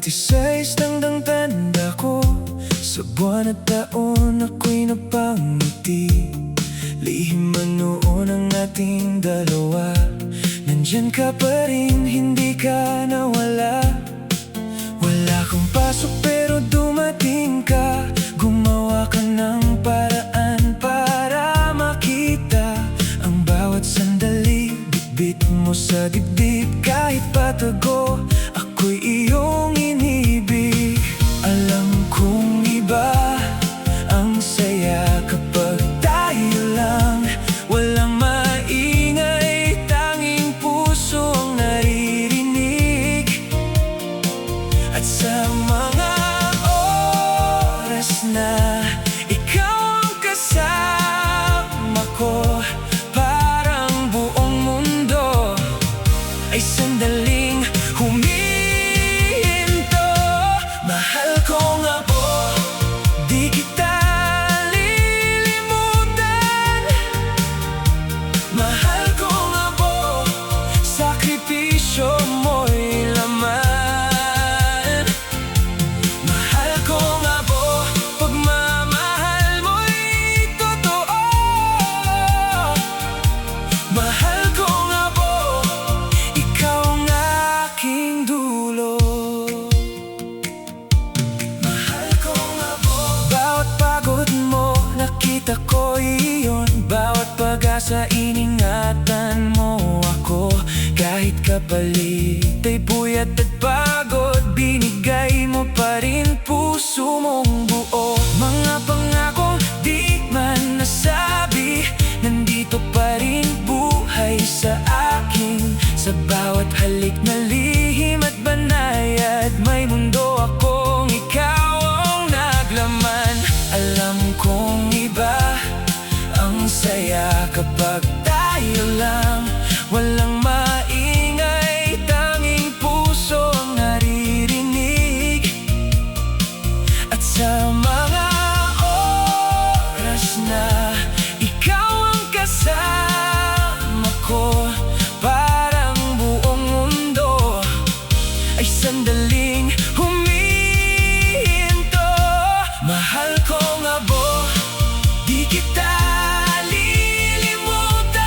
26 tandang tanda ko, sa buwan at taon ako'y napangiti. Lihim man noon ang ating dalawa, nandyan ka pa rin, hindi ka nawala. Wala kang pasok pero dumating ka, gumawa ka ng paraan para makita ang bawat sandali. Bitbit mo sa dibdib kahit patago, ako'y iyong inibig. Alam kong iba ang saya kapag tayo lang, walang maingay, tanging puso ang naririnig. At sa mga oras na ikaw ang kasama ko, parang buong mundo ay sandaling huminto. Mahal ko nga po, di kita lilimutan. Mahal ko nga po, sakripisyo mo'y laman. Mahal ko nga po, pagmamahal mo'y totoo. Mahal ko nga po, ikaw ang aking dulo. Mahal ko nga po, bawat pagod mo nakita ko iyon. Bawat pag-asa iningatan mo ako. Kahit kapalit ay puyat at pagod, binigay mo pa rin puso mong buo. Mga pangako di man nasabi, nandito pa rin buhay sa akin. Sa bawat halik na lihim at banayad, may mundo akong ikaw ang naglaman. Alam kong iba ang saya kapag tayo lang, walang maingay, tanging puso ang naririnig. At sa mga oras na ikaw ang kasama ko, parang buong mundo ay sandaling huminto. Mahal ko nga po, di kita lilimutan.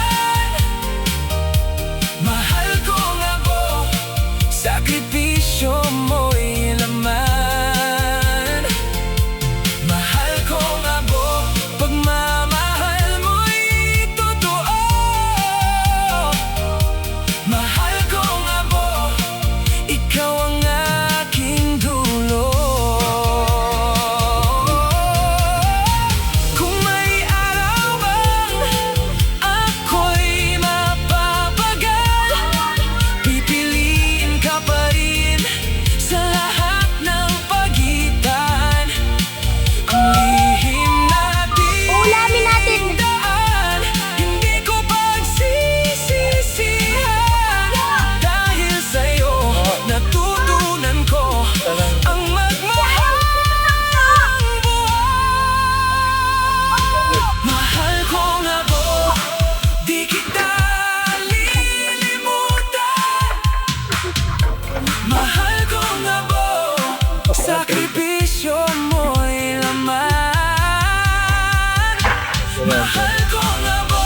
Mahal ko nga po, sakripisyo mo'y laman. Mahal ko nga po, pagmamahal mo'y totoo. Mahal ko nga po, ikaw ang aking dulo. Kung may araw bang ako'y mapapagal, pipiliin ka pa rin sa lahat ng pagitan. Ang lihim natin, Ulamin natin. daan, hindi ko pagsisisihan. Dahil sa'yo, natutunan ko ang magmahal ng buhay. Mahal ko nga po, di kita lilimutan. Mahal ko nga po, sakripisyo mo'y laman. Mahal ko nga po,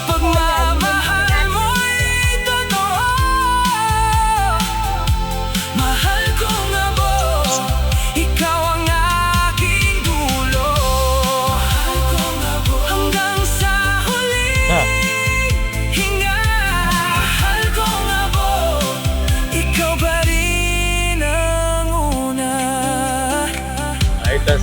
pagmamahal mo'y totoo. Mahal ko nga po, ikaw ang aking dulo. Mahal ko nga po, hanggang sa huling hinga. Mahal ko nga po, ikaw pa rin ang una. Ay, tas,